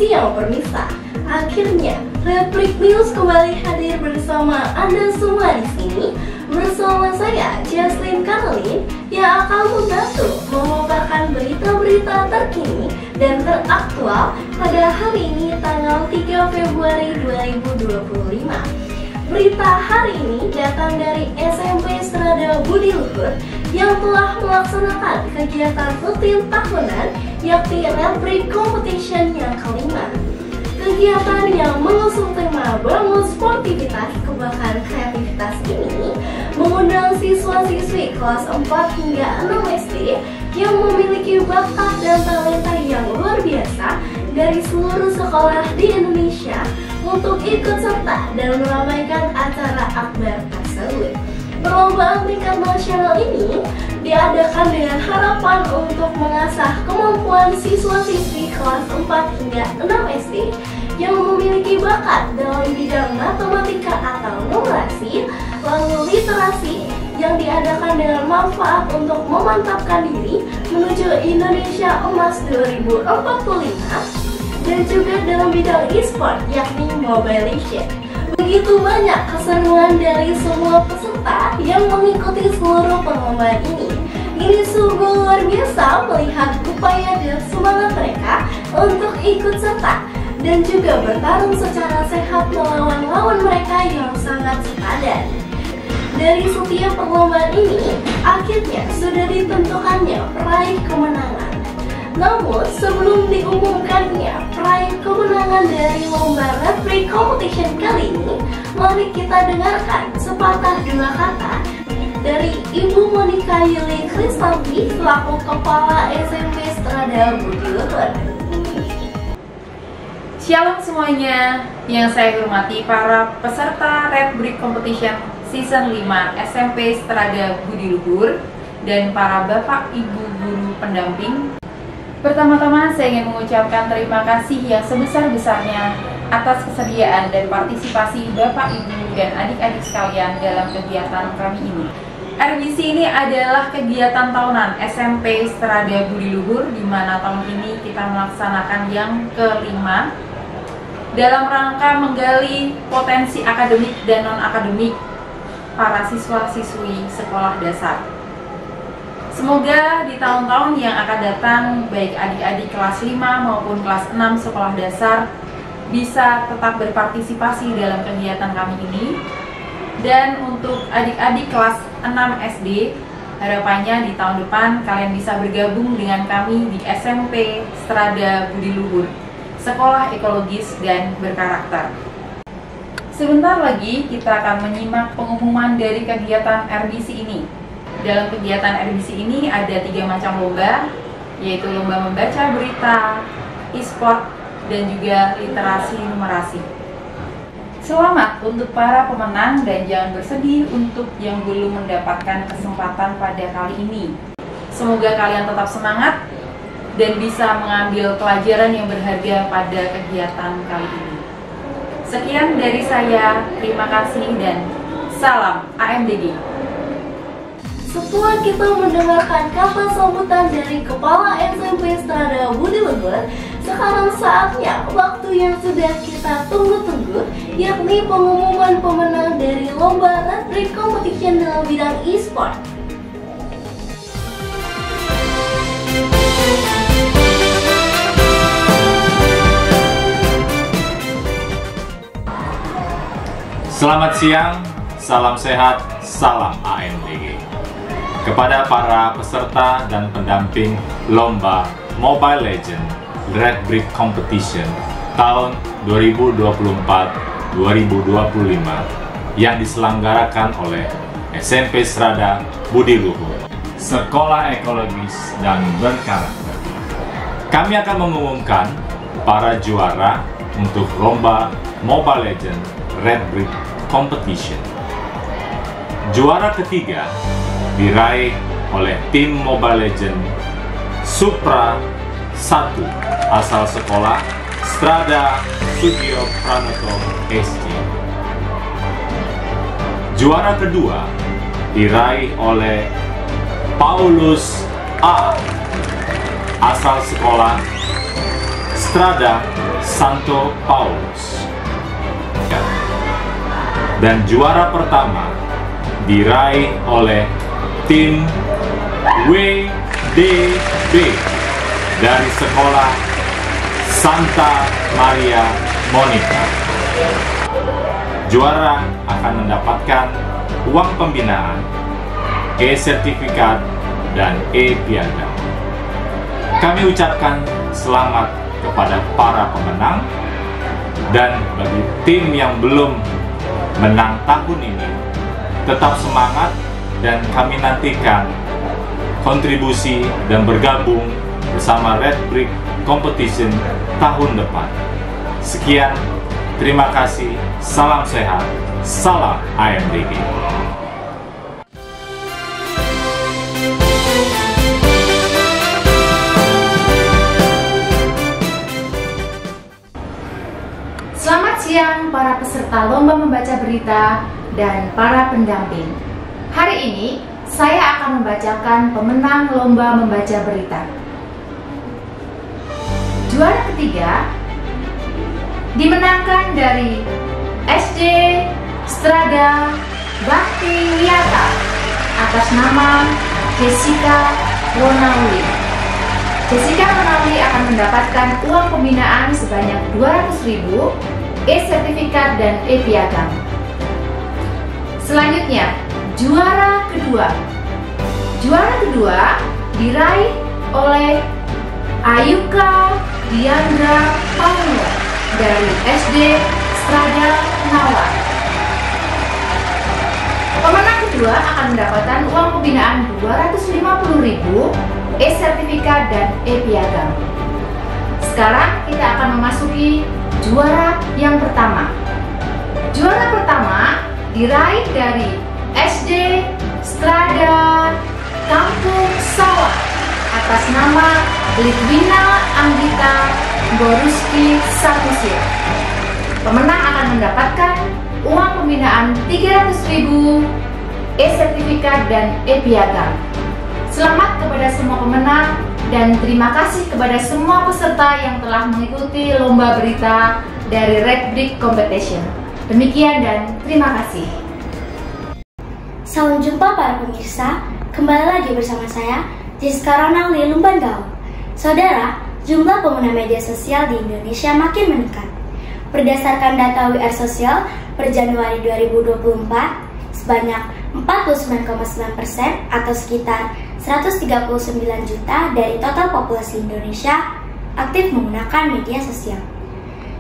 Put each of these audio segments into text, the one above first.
Siang pemirsa, akhirnya Replik News kembali hadir bersama Anda semua di sini. Bersama saya, Jaslyn Karolin, yang akan membantu memaparkan berita-berita terkini dan teraktual pada hari ini tanggal 3 Februari 2025. Berita hari ini datang dari SMP Strada Budi Luhur yang telah melaksanakan kegiatan rutin tahunan yakni Replik Competition yang kelima. Kegiatan yang mengusung tema Bangun Sportivitas Kembangkan Kreativitas ini mengundang siswa-siswi kelas 4 hingga 6 SD yang memiliki bakat dan talenta yang luar biasa dari seluruh sekolah di Indonesia untuk ikut serta dan meramaikan acara akbar tersebut. Perlombaan tingkat nasional ini diadakan dengan harapan untuk mengasah kemampuan siswa-siswi kelas 4 hingga 6 SD yang memiliki bakat dalam bidang matematika atau numerasi, lalu literasi yang diadakan dengan manfaat untuk memantapkan diri menuju Indonesia Emas 2045, dan juga dalam bidang e-sport yakni Mobile Legends. Begitu banyak keseruan dari semua peserta yang mengikuti seluruh perlombaan ini. Ini sungguh luar biasa melihat upaya dan semangat mereka untuk ikut serta dan juga bertarung secara sehat melawan lawan mereka yang sangat sepadan. Dari setiap perlombaan ini, akhirnya sudah ditentukannya peraih kemenangan. Namun, sebelum diumumkannya peraih kemenangan dari lomba Replik Competition kali ini, mari kita dengarkan sepatah dua kata dari Ibu Monica Yuli Kristanti selaku Kepala SMP Strada Budi Luhur. Shalom semuanya, yang saya hormati para peserta Replik Competition Season 5 SMP Strada Budi Luhur dan para Bapak Ibu Guru pendamping. Pertama-tama saya ingin mengucapkan terima kasih yang sebesar-besarnya atas kesediaan dan partisipasi Bapak Ibu dan adik-adik sekalian dalam kegiatan kami ini. RBC ini adalah kegiatan tahunan SMP Strada Budi Luhur, di mana tahun ini kita melaksanakan yang kelima dalam rangka menggali potensi akademik dan non-akademik para siswa-siswi sekolah dasar. Semoga di tahun-tahun yang akan datang, baik adik-adik kelas 5 maupun kelas 6 sekolah dasar bisa tetap berpartisipasi dalam kegiatan kami ini. Dan untuk adik-adik kelas 6 SD, harapannya di tahun depan kalian bisa bergabung dengan kami di SMP Strada Budi Luhur, sekolah ekologis dan berkarakter. Sebentar lagi kita akan menyimak pengumuman dari kegiatan RBC ini. Dalam kegiatan RBC ini ada 3 macam lomba, yaitu lomba membaca berita, e-sport, dan juga literasi numerasi. Selamat untuk para pemenang dan jangan bersedih untuk yang belum mendapatkan kesempatan pada kali ini. Semoga kalian tetap semangat dan bisa mengambil pelajaran yang berharga pada kegiatan kali ini. Sekian dari saya, terima kasih dan salam AMDG. Setelah kita mendengarkan kata sambutan dari Kepala SMP Strada Budi Luhur, sekarang saatnya waktu yang sudah kita tunggu-tunggu, yakni pengumuman pemenang dari lomba Replik Competition dalam bidang e-sport. Selamat siang, salam sehat, salam AMDG. Kepada para peserta dan pendamping lomba Mobile Legends Replik Competition tahun 2024-2025 yang diselenggarakan oleh SMP Strada Budi Luhur, sekolah ekologis dan berkarakter. Kami akan mengumumkan para juara untuk lomba Mobile Legends Replik Competition. Juara ketiga diraih oleh tim Mobile Legends Supra 1 asal sekolah Strada Sugio Pranoto SC. Juara kedua diraih oleh Paulus A asal sekolah Strada Santo Paulus. Dan juara pertama diraih oleh tim WDB dari sekolah Santa Maria Monica. Juara akan mendapatkan uang pembinaan, e-sertifikat, dan e-piagam. Kami ucapkan selamat kepada para pemenang, dan bagi tim yang belum menang tahun ini, tetap semangat dan kami nantikan kontribusi dan bergabung bersama Red Brick Competition tahun depan. Sekian, terima kasih, salam sehat, salam AMDG. Selamat siang para peserta lomba membaca berita dan para pendamping. Hari ini saya akan membacakan pemenang lomba membaca berita. Juara ketiga dimenangkan dari SD Strada Bakti Wiyata atas nama Jessica Ronaldi. Jessica Ronaldi akan mendapatkan uang pembinaan sebanyak 200.000, e-sertifikat dan e-piagam. Selanjutnya, juara kedua. Juara kedua diraih oleh Ayuka Diandra Pauno dari SD Strada Nawar. Pemenang kedua akan mendapatkan uang pembinaan 250.000, e-sertifikat dan e-piagam. Sekarang kita akan memasuki juara yang pertama. Juara pertama diraih dari SD Strada Kampung Sawah atas nama Litwina Anggita Boruski Sakusir. Pemenang akan mendapatkan uang pembinaan 300.000, e-sertifikat dan e-piagam. Selamat kepada semua pemenang dan terima kasih kepada semua peserta yang telah mengikuti lomba berita dari Red Brick Competition. Demikian dan terima kasih. Salam jumpa para pemirsa, kembali lagi bersama saya, Jessica Ronaldi Lumban Gaul. Saudara, jumlah pengguna media sosial di Indonesia makin meningkat. Berdasarkan data WR Sosial per Januari 2024, sebanyak 49,9% atau sekitar 139 juta dari total populasi Indonesia aktif menggunakan media sosial.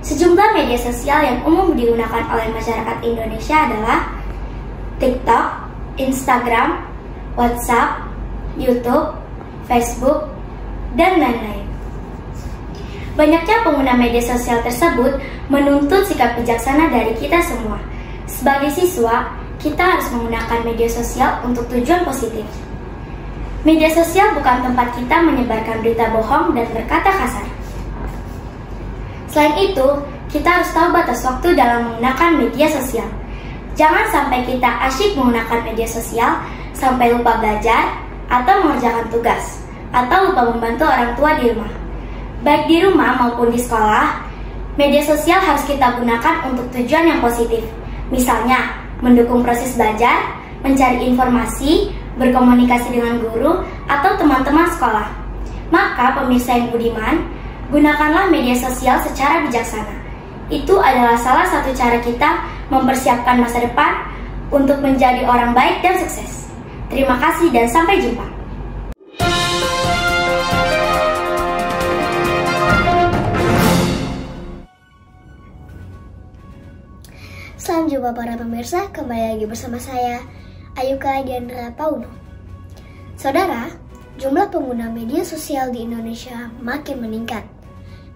Sejumlah media sosial yang umum digunakan oleh masyarakat Indonesia adalah TikTok, Instagram, WhatsApp, YouTube, Facebook, dan lain-lain. Banyaknya pengguna media sosial tersebut menuntut sikap bijaksana dari kita semua. Sebagai siswa, kita harus menggunakan media sosial untuk tujuan positif. Media sosial bukan tempat kita menyebarkan berita bohong dan berkata kasar. Selain itu, kita harus tahu batas waktu dalam menggunakan media sosial. Jangan sampai kita asyik menggunakan media sosial sampai lupa belajar atau mengerjakan tugas, atau lupa membantu orang tua di rumah. Baik di rumah maupun di sekolah, media sosial harus kita gunakan untuk tujuan yang positif. Misalnya, mendukung proses belajar, mencari informasi, berkomunikasi dengan guru, atau teman-teman sekolah. Maka pemirsa yang budiman, gunakanlah media sosial secara bijaksana. Itu adalah salah satu cara kita mempersiapkan masa depan untuk menjadi orang baik dan sukses. Terima kasih dan sampai jumpa. Salam jumpa para pemirsa, kembali lagi bersama saya, Ayuka Diandra Pauno. Saudara, jumlah pengguna media sosial di Indonesia makin meningkat.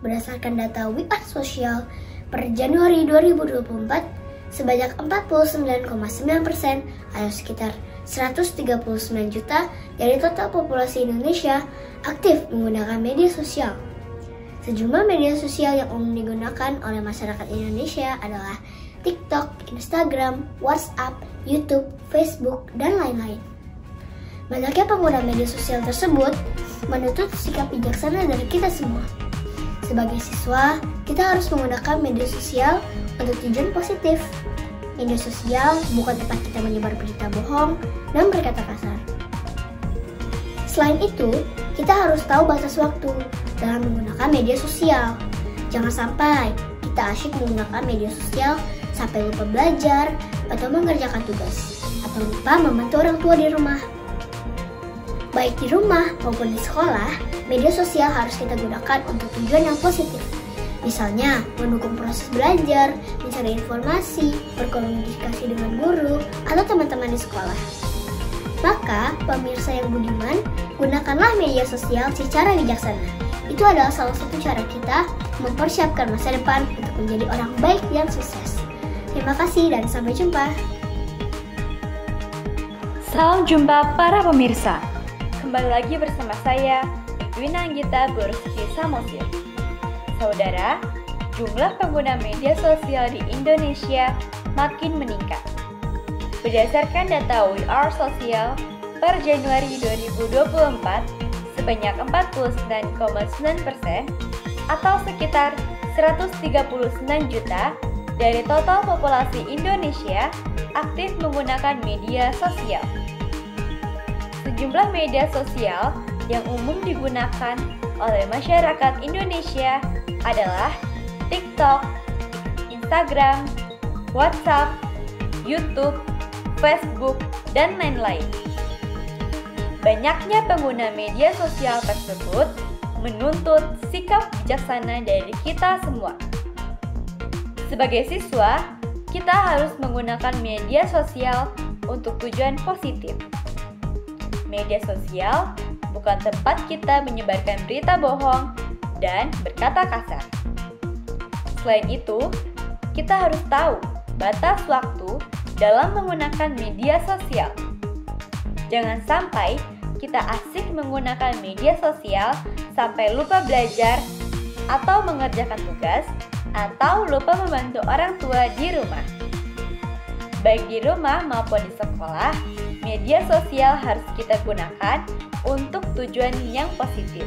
Berdasarkan data WR Sosial per Januari 2024, sebanyak 49,9% atau sekitar 139 juta dari total populasi Indonesia aktif menggunakan media sosial. Sejumlah media sosial yang umum digunakan oleh masyarakat Indonesia adalah TikTok, Instagram, WhatsApp, YouTube, Facebook, dan lain-lain. Banyaknya pengguna media sosial tersebut menuntut sikap bijaksana dari kita semua. Sebagai siswa, kita harus menggunakan media sosial untuk tujuan positif. Media sosial bukan tempat kita menyebar berita bohong dan berkata kasar. Selain itu, kita harus tahu batas waktu dalam menggunakan media sosial. Jangan sampai kita asyik menggunakan media sosial sampai lupa belajar atau mengerjakan tugas, atau lupa membantu orang tua di rumah. Baik di rumah maupun di sekolah, media sosial harus kita gunakan untuk tujuan yang positif. Misalnya, mendukung proses belajar, mencari informasi, berkomunikasi dengan guru, atau teman-teman di sekolah. Maka, pemirsa yang budiman, gunakanlah media sosial secara bijaksana. Itu adalah salah satu cara kita mempersiapkan masa depan untuk menjadi orang baik dan sukses. Terima kasih dan sampai jumpa. Salam jumpa para pemirsa. Kembali lagi bersama saya, Edwina Anggita Boruski Samosir. Saudara, jumlah pengguna media sosial di Indonesia makin meningkat. Berdasarkan data We Are Social per Januari 2024, sebanyak 49,9% atau sekitar 139 juta dari total populasi Indonesia aktif menggunakan media sosial. Sejumlah media sosial yang umum digunakan oleh masyarakat Indonesia adalah TikTok, Instagram, WhatsApp, YouTube, Facebook, dan lain-lain. Banyaknya pengguna media sosial tersebut menuntut sikap bijaksana dari kita semua. Sebagai siswa, kita harus menggunakan media sosial untuk tujuan positif. Media sosial bukan tempat kita menyebarkan berita bohong dan berkata kasar. Selain itu, kita harus tahu batas waktu dalam menggunakan media sosial. Jangan sampai kita asik menggunakan media sosial sampai lupa belajar atau mengerjakan tugas atau lupa membantu orang tua di rumah. Baik di rumah maupun di sekolah, media sosial harus kita gunakan untuk tujuan yang positif.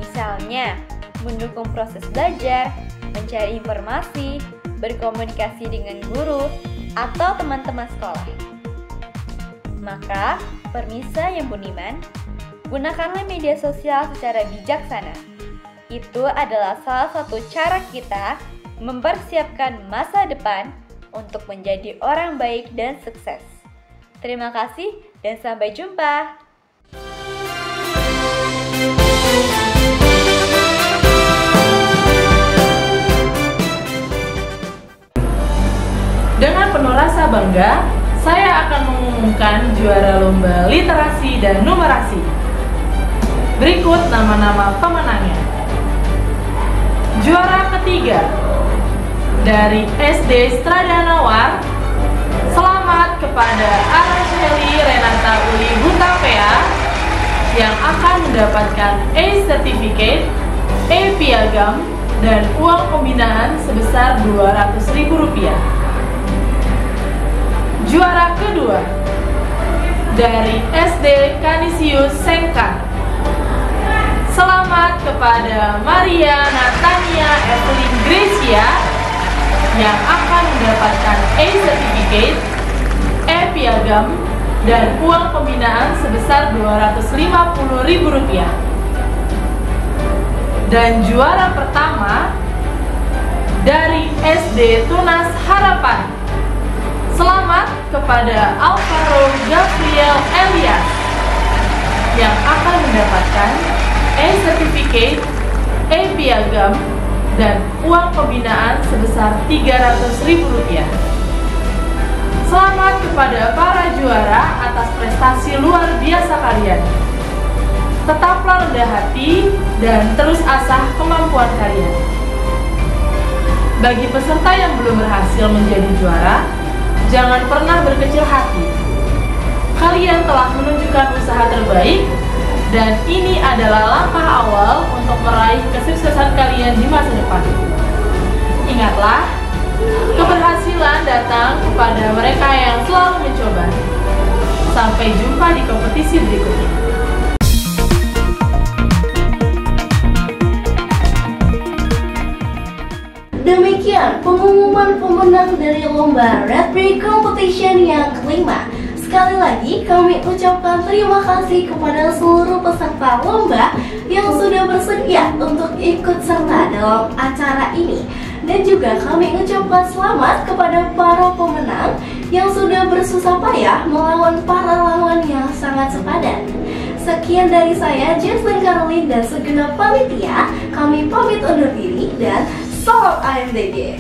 Misalnya, mendukung proses belajar, mencari informasi, berkomunikasi dengan guru, atau teman-teman sekolah. Maka, pemirsa yang budiman, gunakanlah media sosial secara bijaksana. Itu adalah salah satu cara kita mempersiapkan masa depan untuk menjadi orang baik dan sukses. Terima kasih dan sampai jumpa. Dengan penuh rasa bangga, saya akan mengumumkan juara lomba literasi dan numerasi. Berikut nama-nama pemenangnya. Juara ketiga dari SD Stradanawar, selamat kepada Araceli Renata Uli Hutapea yang akan mendapatkan E-Certificate, E-Piagam, dan uang pembinaan sebesar Rp200.000. Juara kedua dari SD Kanisius Sengkang, selamat kepada Maria Natania Evelyn Gracia yang akan mendapatkan E-Certificate, E-Piagam, dan uang pembinaan sebesar Rp250.000. Dan juara pertama dari SD Tunas Harapan, selamat kepada Alvaro Gabriel Elias yang akan mendapatkan E-Certificate, E-Piagam, dan uang pembinaan sebesar Rp300.000. Selamat kepada para juara atas prestasi luar biasa kalian. Tetaplah rendah hati dan terus asah kemampuan kalian. Bagi peserta yang belum berhasil menjadi juara, jangan pernah berkecil hati. Kalian telah menunjukkan usaha terbaik, dan ini adalah langkah awal untuk meraih kesuksesan kalian di masa depan. Ingatlah, keberhasilan datang kepada mereka yang selalu mencoba. Sampai jumpa di kompetisi berikutnya. pemenang dari lomba Red Brick Competition yang kelima. Sekali lagi kami ucapkan terima kasih kepada seluruh peserta lomba yang sudah bersedia untuk ikut serta dalam acara ini. Dan juga kami ucapkan selamat kepada para pemenang yang sudah bersusah payah melawan para lawan yang sangat sepadan. Sekian dari saya, Jesslyn Caroline dan segenap panitia. Kami pamit undur diri dan salam AMDG.